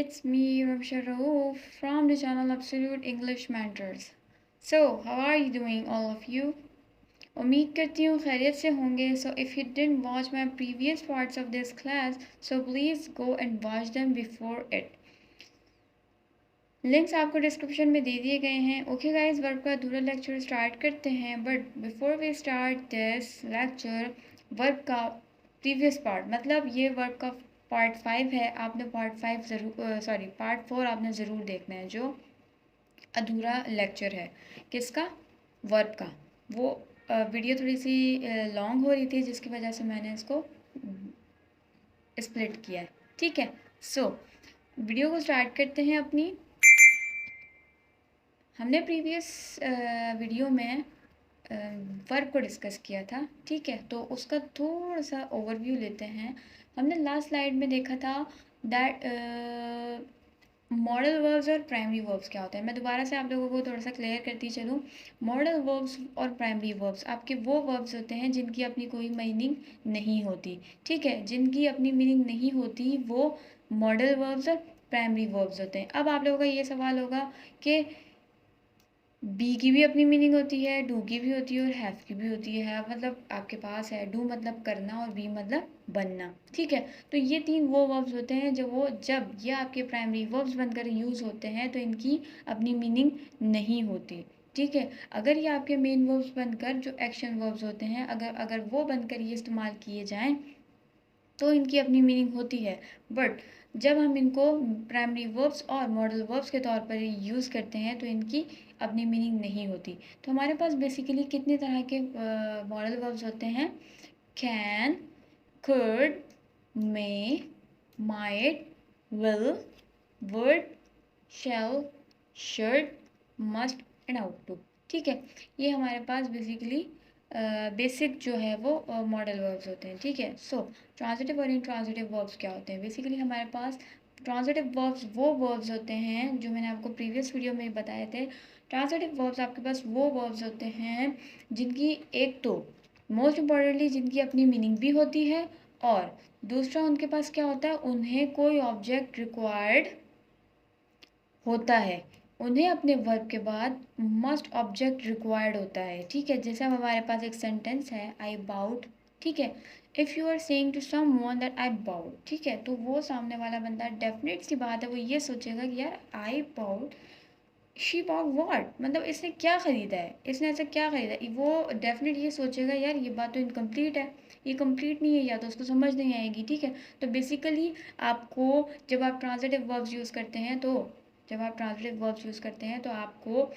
it's me, Ramsha Rauf, from the channel Absolute English Matters. So, how are you doing, all of you? उम्मीद करती हूँ खैरियत से होंगे. So, if you didn't watch my previous parts of this class, so please go and watch them before it. Links आपको description में दे दिए गए हैं. ओके गाइस, वर्ब का अधूरा लेक्चर स्टार्ट करते हैं. But before we start this lecture, verb का प्रीवियस पार्ट, मतलब ये वर्ब का पार्ट 5 है. आपने पार्ट 5 ज़रूर पार्ट 4 आपने ज़रूर देखना है, जो अधूरा लेक्चर है. किसका? वर्ब का. वो वीडियो थोड़ी सी लॉन्ग हो रही थी, जिसकी वजह से मैंने इसको स्प्लिट किया है. ठीक है. सो वीडियो को स्टार्ट करते हैं अपनी. हमने प्रीवियस वीडियो में वर्ब को डिस्कस किया था. ठीक है, तो उसका थोड़ा सा ओवरव्यू लेते हैं. हमने लास्ट स्लाइड में देखा था दैट मॉडल वर्ब्स और प्राइमरी वर्ब्स क्या होते हैं. मैं दोबारा से आप लोगों को थोड़ा सा क्लियर करती चलूँ. मॉडल वर्ब्स और प्राइमरी वर्ब्स आपके वो वर्ब्स होते हैं जिनकी अपनी कोई मीनिंग नहीं होती. ठीक है, जिनकी अपनी मीनिंग नहीं होती वो मॉडल वर्ब्स और प्राइमरी वर्ब्स होते हैं. अब आप लोगों का ये सवाल होगा कि बी की भी अपनी मीनिंग होती है, डू की भी होती है और हैव की भी होती है. मतलब आपके पास है डू मतलब करना और बी मतलब बनना. ठीक है, तो ये तीन वो वर्ब्स होते हैं जब ये आपके प्राइमरी वर्ब्स बनकर यूज़ होते हैं तो इनकी अपनी मीनिंग नहीं होती. ठीक है, अगर ये आपके मेन वर्ब्स बनकर जो एक्शन वर्ब्स होते हैं, अगर वो बनकर ये इस्तेमाल किए जाएं तो इनकी अपनी मीनिंग होती है. बट जब हम इनको प्राइमरी वर्ब्स और मॉडल वर्ब्स के तौर पर यूज़ करते हैं तो इनकी अपनी मीनिंग नहीं होती. तो हमारे पास बेसिकली कितने तरह के मॉडल वर्ब्स होते हैं? Can, could, may, might, will, would, shall, should, must and ought to. ठीक है, ये हमारे पास बेसिकली बेसिक जो है वो मॉडल वर्ब्स होते हैं. ठीक है. सो ट्रांजिटिव और इंट्रांजिटिव वर्ब्स क्या होते हैं? बेसिकली हमारे पास ट्रांजिटिव वर्ब्स वो वर्ब्स होते हैं जो मैंने आपको प्रीवियस वीडियो में बताए थे. ट्रांजिटिव वर्ब्स आपके पास वो वर्ब्स होते हैं जिनकी एक तो मोस्ट इम्पॉर्टेंटली जिनकी अपनी मीनिंग भी होती है, और दूसरा उनके पास क्या होता है, उन्हें कोई ऑब्जेक्ट रिक्वायर्ड होता है. उन्हें अपने वर्ब के बाद मस्ट ऑब्जेक्ट रिक्वायर्ड होता है. ठीक है, जैसे अब हमारे पास एक सेंटेंस है, आई बाउड. ठीक है, if you are saying to someone that I bowed, ठीक है, तो वो सामने वाला बंदा, डेफिनेट सी बात है, वो ये सोचेगा कि यार आई बाउड, शी बाउड व्हाट, मतलब इसने क्या ख़रीदा है, इसने ऐसा क्या ख़रीदा है. वो डेफिनेट ये सोचेगा यार ये बात तो इनकम्प्लीट है, ये कंप्लीट नहीं है, या तो उसको समझ नहीं आएगी. ठीक है, तो बेसिकली आपको जब आप ट्रांजिटिव वर्ब्स यूज़ करते हैं तो आपको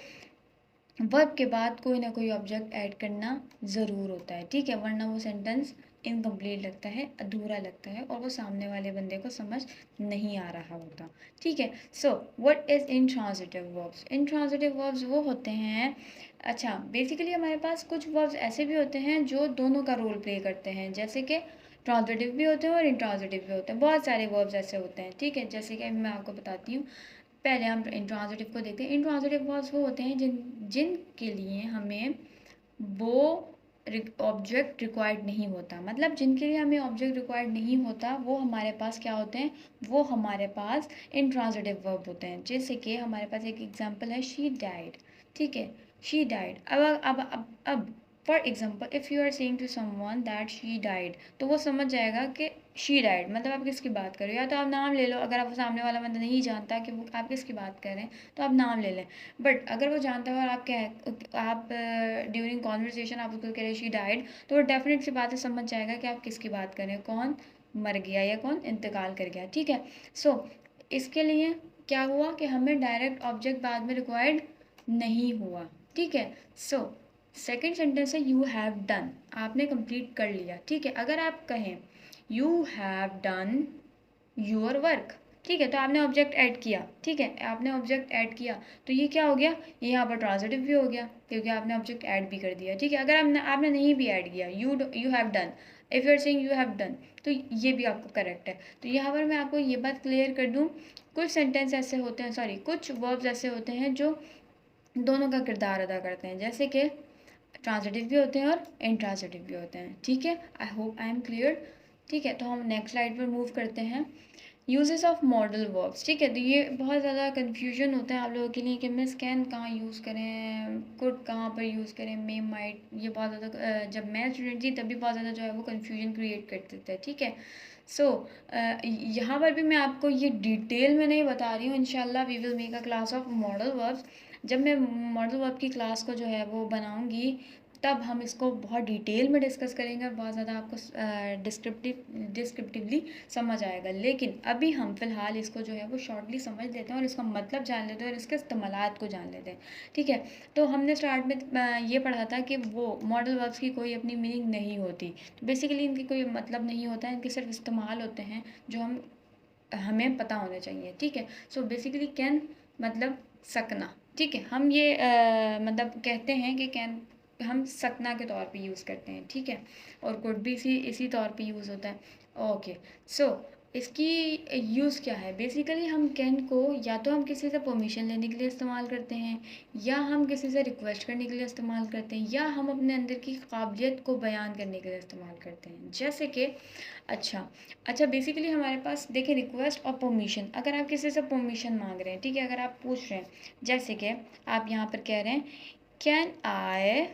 वर्ब के बाद कोई ना कोई ऑब्जेक्ट ऐड करना ज़रूर होता है. ठीक है, वरना वो सेंटेंस इनकम्प्लीट लगता है, अधूरा लगता है, और वो सामने वाले बंदे को समझ नहीं आ रहा होता. ठीक है. So what is intransitive verbs? Intransitive verbs वो होते हैं, अच्छा बेसिकली हमारे पास कुछ वर्ब्स ऐसे भी होते हैं जो दोनों का रोल प्ले करते हैं, जैसे कि ट्रांजिटिव भी होते हैं और इंट्रांजिटिव भी होते हैं. बहुत सारे वर्ब्स ऐसे होते हैं. ठीक है, जैसे कि मैं आपको बताती हूँ. पहले हम इंट्रांजिटिव को देखते हैं. इंट्रांजिटिव वर्ब्स वो होते हैं जिनके लिए हमें वो ऑब्जेक्ट रिक्वायर्ड नहीं होता. मतलब जिनके लिए हमें ऑब्जेक्ट रिक्वायर्ड नहीं होता वो हमारे पास क्या होते हैं, वो हमारे पास इंट्रांजिटिव वर्ब होते हैं. जैसे कि हमारे पास एक एग्जांपल है, शी डाइड. ठीक है, शी डाइड. अब for example if you are saying to someone that she died, तो वो समझ जाएगा कि शी डाइड मतलब आप किसकी बात कर रहे हो. या तो आप नाम ले लो, अगर आप सामने वाला बंदा नहीं जानता कि वो आप किसकी बात कर रहे हैं तो आप नाम ले लें. बट अगर वो जानता है और आप ड्यूरिंग कॉन्वर्सेशन आप उसको कह रहे हैं शी डाइड, तो वो डेफिनेट सी बात है, समझ जाएगा कि आप किसकी बात कर रहे हैं, कौन मर गया या कौन इंतकाल कर गया. ठीक है. सो इसके लिए क्या हुआ कि हमें डायरेक्ट ऑब्जेक्ट बाद में रिक्वायर्ड नहीं हुआ. ठीक है. सो सेकेंड सेंटेंस है यू हैव डन, आपने कंप्लीट कर लिया. ठीक है, अगर आप कहें you have done your work, ठीक है, तो आपने ऑब्जेक्ट ऐड किया. ठीक है, आपने ऑब्जेक्ट ऐड किया तो ये क्या हो गया, ये यहाँ पर ट्रांजिटिव भी हो गया क्योंकि आपने ऑब्जेक्ट ऐड भी कर दिया. ठीक है, अगर आपने नहीं भी ऐड किया, you have done, if you are saying you have done, तो ये भी आपको करेक्ट है. तो यहाँ पर मैं आपको ये बात क्लियर कर दूँ, कुछ सेंटेंस ऐसे होते हैं, कुछ वर्ब्स ऐसे होते हैं जो दोनों का किरदार अदा करते हैं, जैसे कि ट्रांजिटिव भी होते हैं और इंट्रांजिटिव भी होते हैं. ठीक है, I hope I am clear. ठीक है, तो हम नेक्स्ट स्लाइड पर मूव करते हैं. यूजेस ऑफ मॉडल वर्ब्स, ठीक है। तो ये बहुत ज़्यादा कन्फ्यूजन होता है आप लोगों के लिए कि मिस कैन कहाँ यूज़ करें, कुड कहाँ पर यूज़ करें, मे माइट, ये बहुत ज़्यादा जब मैं स्टूडेंट थी तभी बहुत ज़्यादा जो है वो कन्फ्यूजन क्रिएट कर देते हैं, ठीक है। सो यहाँ पर भी मैं आपको ये डिटेल में नहीं बता रही हूँ, इंशाल्लाह we will make a class of modal verbs. जब मैं मॉडल वर्ब की क्लास को जो है वो बनाऊँगी तब हम इसको बहुत डिटेल में डिस्कस करेंगे और बहुत ज़्यादा आपको डिस्क्रिप्टिवली समझ आएगा। लेकिन अभी हम फ़िलहाल इसको जो है वो शॉर्टली समझ लेते हैं और इसका मतलब जान लेते हैं और इसके इस्तेमालात को जान लेते हैं, ठीक है। तो हमने स्टार्ट में ये पढ़ा था कि वो मॉडल वर्ब्स की कोई अपनी मीनिंग नहीं होती, तो बेसिकली इनकी कोई मतलब नहीं होता है, इनके सिर्फ इस्तेमाल होते हैं जो हमें पता होने चाहिए, ठीक है। सो बेसिकली कैन मतलब सकना, ठीक है। हम ये मतलब कहते हैं कि कैन हम सकना के तौर पे यूज़ करते हैं, ठीक है। और कुड भी इसी इसी तौर पे यूज़ होता है। ओके, सो इसकी यूज़ क्या है, बेसिकली हम कैन को या तो हम किसी से परमिशन लेने के लिए इस्तेमाल करते हैं, या हम किसी से रिक्वेस्ट करने के लिए इस्तेमाल करते हैं, या हम अपने अंदर की काबिलियत को बयान करने के लिए इस्तेमाल करते हैं। जैसे कि अच्छा अच्छा बेसिकली हमारे पास देखिए रिक्वेस्ट और परमिशन, अगर आप किसी से परमिशन मांग रहे हैं, ठीक है, अगर आप पूछ रहे हैं, जैसे कि आप यहाँ पर कह रहे हैं can I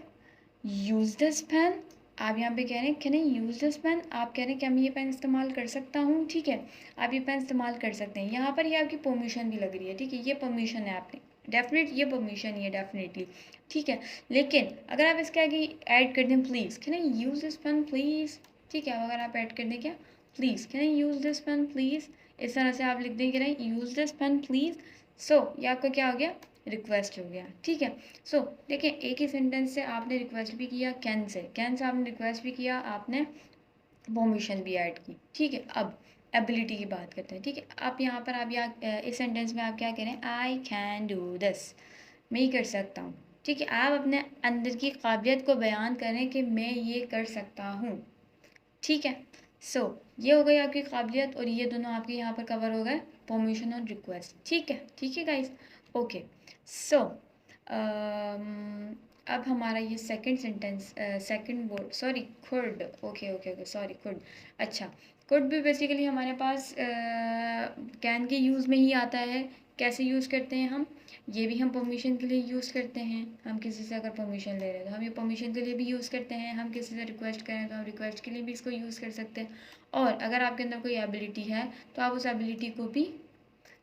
use this pen, आप यहाँ पे कह रहे हैं can I use this pen, आप कह रहे हैं क्या मैं ये पेन इस्तेमाल कर सकता हूँ, ठीक है। आप ये पेन इस्तेमाल कर सकते हैं, यहाँ पर ये आपकी परमिशन भी लग रही है, ठीक है, ये परमिशन है आपने डेफिनेट, ये परमिशन ही है डेफिनेटली, ठीक है। लेकिन अगर आप इसके आगे ऐड कर दें please, can I use this pen please, ठीक है, अगर आप ऐड कर दें क्या please, can I use this pen please, इस तरह से आप लिख दें can I use this pen please. So ये आपका क्या हो गया, रिक्वेस्ट हो गया, ठीक है। सो देखिए एक ही सेंटेंस से आपने रिक्वेस्ट भी किया, कैन से आपने रिक्वेस्ट भी किया, आपने परमिशन भी ऐड की, ठीक है। अब एबिलिटी की बात करते हैं, ठीक है। आप यहाँ पर आप यहाँ इस सेंटेंस में आप क्या करें, आई कैन डू दिस, मैं ये कर सकता हूँ, ठीक है। आप अपने अंदर की काबिलियत को बयान करें कि मैं ये कर सकता हूँ, ठीक है। सो ये हो गई आपकी काबिलियत और ये दोनों आपके यहाँ पर कवर हो गए, परमिशन और रिक्वेस्ट, ठीक है गाइस। ओके, सो अब हमारा ये second sentence, second word, sorry could, okay okay okay sorry could. अच्छा, कुड भी बेसिकली हमारे पास कैन के यूज़ में ही आता है। कैसे यूज़ करते हैं हम, ये भी हम परमिशन के लिए यूज़ करते हैं, हम किसी से अगर परमिशन ले रहे हैं तो हम ये परमिशन के लिए भी यूज़ करते हैं, हम किसी से रिक्वेस्ट करें तो हम रिक्वेस्ट के लिए भी इसको यूज़ कर सकते हैं। और अगर आपके अंदर कोई एबिलिटी है तो आप उस एबिलिटी को भी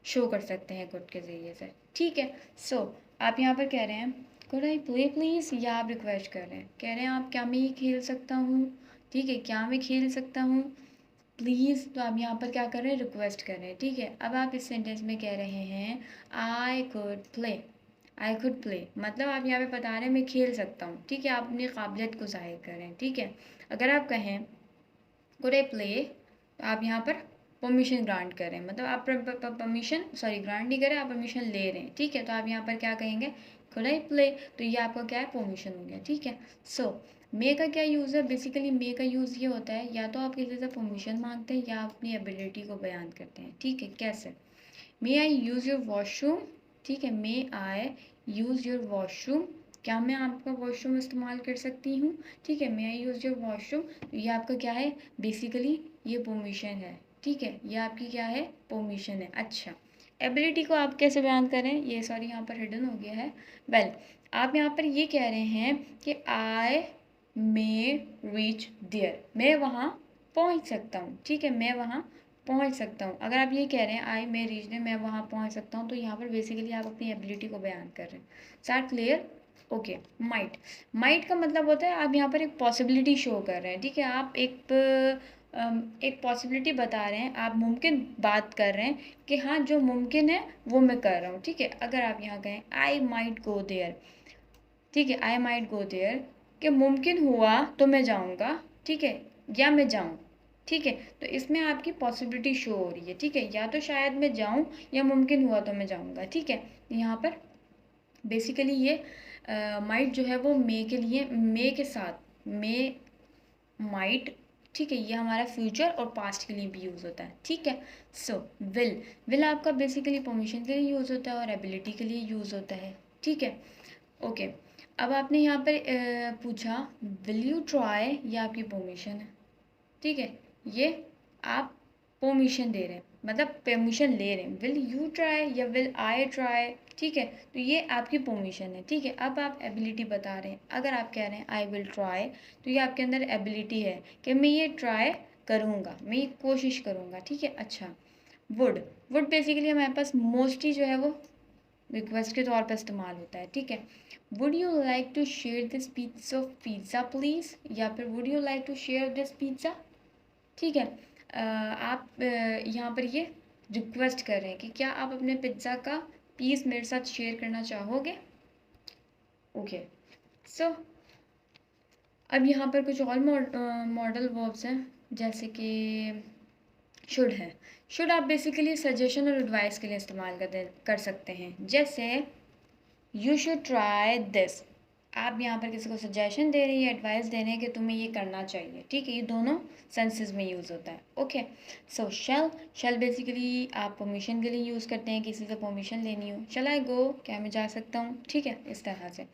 शो कर सकते हैं कुड के ज़रिए से, ठीक है। सो आप यहाँ पर कह रहे हैं कुड आई प्ले प्लीज़, या आप रिक्वेस्ट कर रहे हैं, कह रहे हैं आप क्या मैं ये खेल सकता हूँ, ठीक है, क्या मैं खेल सकता हूँ प्लीज़, तो आप यहाँ पर क्या कर रहे हैं, रिक्वेस्ट कर रहे हैं, ठीक है। अब आप इस सेंटेंस में कह रहे हैं I could play, I could play मतलब आप यहाँ पे बता रहे हैं मैं खेल सकता हूँ, ठीक है, आप अपनी काबिलियत को ज़ाहिर कर रहे हैं, ठीक है। अगर आप कहें कुड आई प्ले तो आप यहाँ पर परमिशन ग्रांट कर रहे हैं, मतलब आप परमिशन सॉरी ग्रांट नहीं कर रहे, आप परमिशन ले रहे हैं, ठीक है। तो आप यहाँ पर क्या कहेंगे, कुड आई प्ले, तो ये आपका क्या है, परमिशन हो गया, ठीक है। सो मे का क्या यूज़ है, बेसिकली मे का यूज़ ये होता है या तो आप किसी से परमिशन मांगते हैं या अपनी एबिलिटी को बयान करते हैं, ठीक है। कैसे, मे आई यूज़ योर वॉशरूम, ठीक है, मे आई यूज़ योर वॉशरूम, क्या मैं आपका वॉशरूम इस्तेमाल कर सकती हूँ, ठीक है, मे आई यूज़ योर वॉशरूम, तो ये आपका क्या है, बेसिकली ये परमिशन है, ठीक है, ये आपकी क्या है, परमिशन है। अच्छा, एबिलिटी को आप कैसे बयान करें, ये सॉरी यहाँ पर हिडन हो गया है। वेल आप यहाँ पर ये कह रहे हैं कि आई मे रीच देयर, मैं वहाँ पहुँच सकता हूँ, ठीक है, मैं वहाँ पहुँच सकता हूँ। अगर आप ये कह रहे हैं आई मे रीच देयर, मैं वहाँ पहुँच सकता हूँ, तो यहाँ पर बेसिकली आप अपनी एबिलिटी को बयान कर रहे हैं। Start clear, okay. Might, might का मतलब होता है आप यहाँ पर एक पॉसिबिलिटी शो कर रहे हैं, ठीक है, आप एक पॉसिबिलिटी बता रहे हैं, आप मुमकिन बात कर रहे हैं कि हाँ जो मुमकिन है वो मैं कर रहा हूँ, ठीक है। अगर आप यहाँ कहें आई माइट गो देयर, ठीक है, आई माइट गो देयर कि मुमकिन हुआ तो मैं जाऊँगा, ठीक है, या मैं जाऊँ, ठीक है। तो इसमें आपकी पॉसिबिलिटी शो हो रही है, ठीक है, या तो शायद मैं जाऊँ या मुमकिन हुआ तो मैं जाऊँगा, ठीक है। यहाँ पर बेसिकली ये माइट जो है वो मे के लिए, मे के साथ मे माइट, ठीक है, ये हमारा फ्यूचर और पास्ट के लिए भी यूज़ होता है, ठीक है। सो विल, विल आपका बेसिकली परमिशन के लिए यूज़ होता है और एबिलिटी के लिए यूज़ होता है, ठीक है। ओके, अब आपने यहाँ पर पूछा विल यू ट्राई, ये आपकी परमिशन है, ठीक है, ये आप परमिशन दे रहे हैं, मतलब परमिशन ले रहे हैं, विल यू ट्राई या विल आई ट्राई, ठीक है, तो ये आपकी परमिशन है, ठीक है। अब आप एबिलिटी बता रहे हैं, अगर आप कह रहे हैं आई विल ट्राई, तो ये आपके अंदर एबिलिटी है कि मैं ये ट्राई करूँगा, मैं ये कोशिश करूँगा, ठीक है। अच्छा, वुड, वुड बेसिकली हमारे पास मोस्टली जो है वो रिक्वेस्ट के तौर पर इस्तेमाल होता है, ठीक है। Would you like to share this piece of pizza please, या फिर would you like to share this pizza, ठीक है। आप यहाँ पर ये रिक्वेस्ट कर रहे हैं कि क्या आप अपने पिज़्ज़ा का पीस मेरे साथ शेयर करना चाहोगे, ओके। सो अब यहाँ पर कुछ और मॉडल वर्ब्स हैं, जैसे कि शुड है। शुड आप बेसिकली सजेशन और एडवाइस के लिए इस्तेमाल कर सकते हैं, जैसे यू शुड ट्राई दिस, आप यहाँ पर किसी को सजेशन दे रही है, एडवाइस दे रहे हैं कि तुम्हें ये करना चाहिए, ठीक है। ये दोनों सेंसेस में यूज़ होता है, ओके। सो शैल, शैल बेसिकली आप परमिशन के लिए यूज़ करते हैं, किसी से परमिशन लेनी हो, शैल आई गो, क्या मैं जा सकता हूँ, ठीक है, इस तरह से।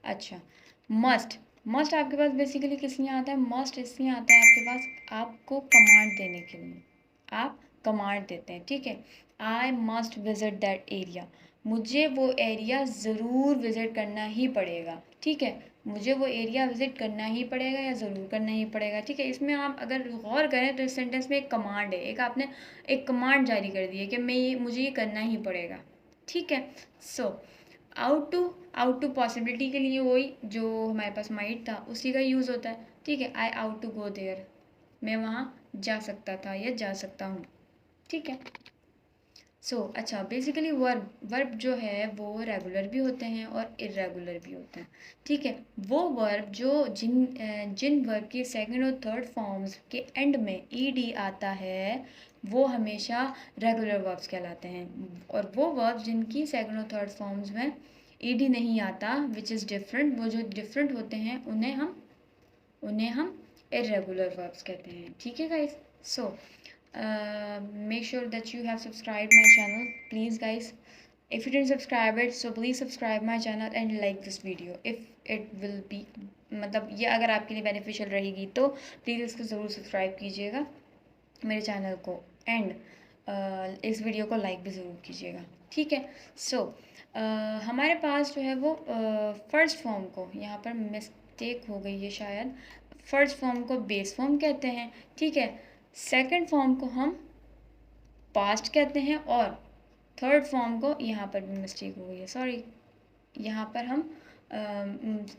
अच्छा, मस्ट, मस्ट आपके पास बेसिकली किस लिए आता है, मस्ट इसलिए आता है आपके पास आपको कमांड देने के लिए, आप कमांड देते हैं, ठीक है। I must visit that area, मुझे वो एरिया ज़रूर विज़िट करना ही पड़ेगा, ठीक है, मुझे वो एरिया विज़िट करना ही पड़ेगा या ज़रूर करना ही पड़ेगा, ठीक है। इसमें आप अगर गौर करें तो इस सेंटेंस में एक कमांड है, एक आपने एक कमांड जारी कर दी है कि मुझे ये करना ही पड़ेगा, ठीक है। सो आउट टू पॉसिबिलिटी के लिए वही जो हमारे पास माइट था उसी का यूज़ होता है, ठीक है। आई आउट टू गो देयर, मैं वहाँ जा सकता था या जा सकता हूँ, ठीक है। अच्छा, बेसिकली वर्ब जो है वो रेगुलर भी होते हैं और इरेगुलर भी होते हैं, ठीक है। वो वर्ब जो जिन वर्ब की सेकंड और थर्ड फॉर्म्स के एंड में ईडी आता है वो हमेशा रेगुलर वर्ब्स कहलाते हैं, और वो वर्ब जिनकी सेकंड और थर्ड फॉर्म्स में ईडी नहीं आता, विच इज़ डिफरेंट, वो जो डिफरेंट होते हैं उन्हें हम इरेगुलर वर्ब्स कहते हैं, ठीक है guys. So make sure that you have subscribed my channel, please guys. If you didn't subscribe it, so please subscribe my channel and like this video if it will be, मतलब ये अगर आपके लिए beneficial रहेगी तो please इसको ज़रूर subscribe कीजिएगा मेरे चैनल को, एंड इस वीडियो को लाइक भी ज़रूर कीजिएगा, ठीक है। हमारे पास जो है वो फर्स्ट फॉर्म को, यहाँ पर मिस्टेक हो गई है शायद, फर्स्ट फॉर्म को बेस फॉर्म कहते हैं, ठीक है। सेकंड फॉर्म को हम पास्ट कहते हैं, और थर्ड फॉर्म को, यहाँ पर भी मिस्टेक हो गई है, सॉरी, यहाँ पर हम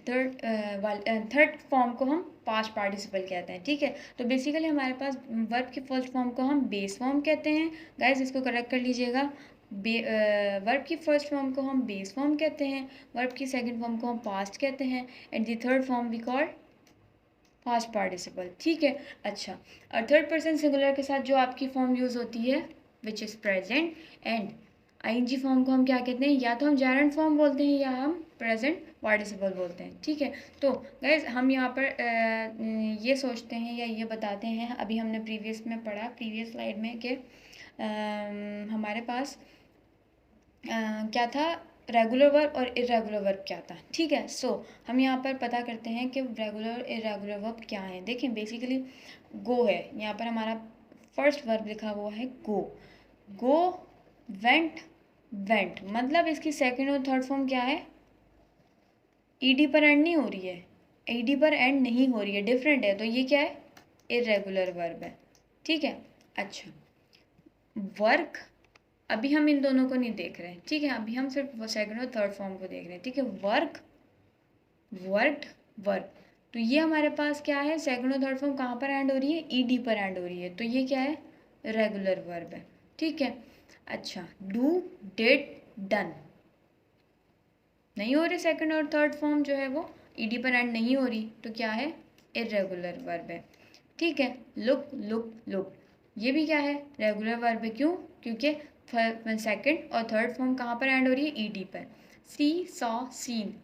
थर्ड फॉर्म को हम पास्ट पार्टिसिपल कहते हैं, ठीक है। तो बेसिकली हमारे पास वर्ब की फर्स्ट फॉर्म को हम बेस फॉर्म कहते हैं, गाइस इसको करेक्ट कर लीजिएगा। वर्ब की फर्स्ट फॉर्म को हम बेस फॉर्म कहते हैं, वर्ब की सेकंड फॉर्म को हम पास्ट कहते हैं, and the third form we call past participle, ठीक है। अच्छा, और थर्ड पर्सन सिंगुलर के साथ जो आपकी फॉर्म यूज़ होती है which is present, and ING form को हम क्या कहते हैं, या तो हम जेरेंट फॉर्म बोलते हैं या हम प्रेजेंट पार्टिसिपल बोलते हैं, ठीक है। तो गाइस हम यहाँ पर ये सोचते हैं या ये बताते हैं, अभी हमने प्रीवियस में पढ़ा, प्रीवियस स्लाइड में, कि हमारे पास क्या था, रेगुलर वर्ब और इरेगुलर वर्ब क्या था, ठीक है। हम यहाँ पर पता करते हैं कि रेगुलर और इरेगुलर वर्ब क्या है। देखें बेसिकली गो है, यहाँ पर हमारा फर्स्ट वर्ब लिखा हुआ है गो, गो, वेंट, वेंट, मतलब इसकी सेकंड और थर्ड फॉर्म क्या है, ईडी पर एंड नहीं हो रही है, ईडी पर एंड नहीं हो रही है, डिफरेंट है, तो ये क्या है, इरेगुलर वर्ब है, ठीक है। अच्छा, वर्क, अभी हम इन दोनों को नहीं देख रहे हैं, ठीक है, अभी हम सिर्फ सेकंड और थर्ड फॉर्म को देख रहे हैं, ठीक है। वर्क, वर्कड, वर्क, तो ये हमारे पास क्या है, सेकंड और थर्ड फॉर्म कहाँ पर एंड हो रही है, ईडी पर एंड हो रही है, तो ये क्या है, रेगुलर वर्ब है, ठीक है। अच्छा, डू, डिड, डन, नहीं हो रही, सेकंड और थर्ड फॉर्म जो है वो ईडी पर एंड नहीं हो रही, तो क्या है, इरेगुलर वर्ब है, ठीक है। लुक, लुक, लुक, ये भी क्या है, रेगुलर वर्ब है, क्यों, क्योंकि सेकंड और थर्ड फॉर्म कहाँ पर एंड हो रही है, ईडी पर। सी, सॉ, सीन,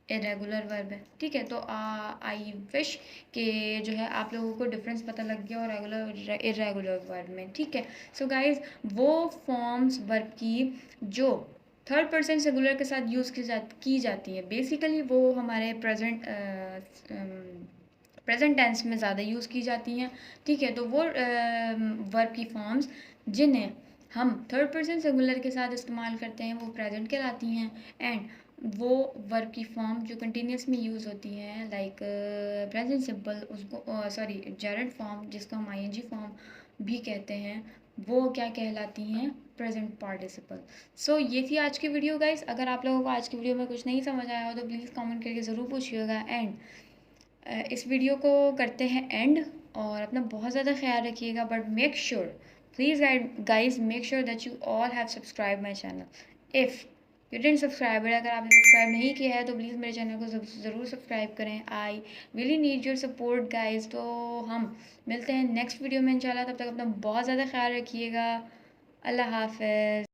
इरेगुलर वर्ब है, ठीक है। तो आई विश के जो है आप लोगों को डिफरेंस पता लग गया और रेगुलर और इरेगुलर वर्ब में, ठीक है। सो गाइज वो फॉर्म्स वर्ब की जो थर्ड पर्सन सिंगुलर के साथ यूज़ की जाती है, बेसिकली वो हमारे प्रेजेंट टेंस में ज़्यादा यूज़ की जाती हैं, ठीक है। तो वो वर्ब की फॉर्म्स जिन्हें हम थर्ड पर्सन सिंगुलर के साथ इस्तेमाल करते हैं वो प्रेजेंट कहलाती हैं। एंड वो वर्ब की फॉर्म जो कंटिन्यूस में यूज़ होती हैं लाइक प्रेजेंट सिंपल, उसको सॉरी जेरंड फॉर्म जिसको हम आईएनजी फॉर्म भी कहते हैं, वो क्या कहलाती हैं, प्रेजेंट पार्टिसिपल। सो ये थी आज की वीडियो गाइस। अगर आप लोगों को आज की वीडियो में कुछ नहीं समझ आया हो तो प्लीज़ कमेंट करके ज़रूर पूछिएगा। एंड इस वीडियो को करते हैं एंड, और अपना बहुत ज़्यादा ख्याल रखिएगा। But make sure, please guys make sure that you all have subscribe my channel. If you didn't subscribe, अगर आपने सब्सक्राइब नहीं किया है तो प्लीज़ मेरे चैनल को ज़रूर सब्सक्राइब करें। I really need your support guys. तो हम मिलते हैं नेक्स्ट वीडियो में इंशाल्लाह। तब तक अपना बहुत ज़्यादा ख्याल रखिएगा। अल्लाह हाफ़िज़।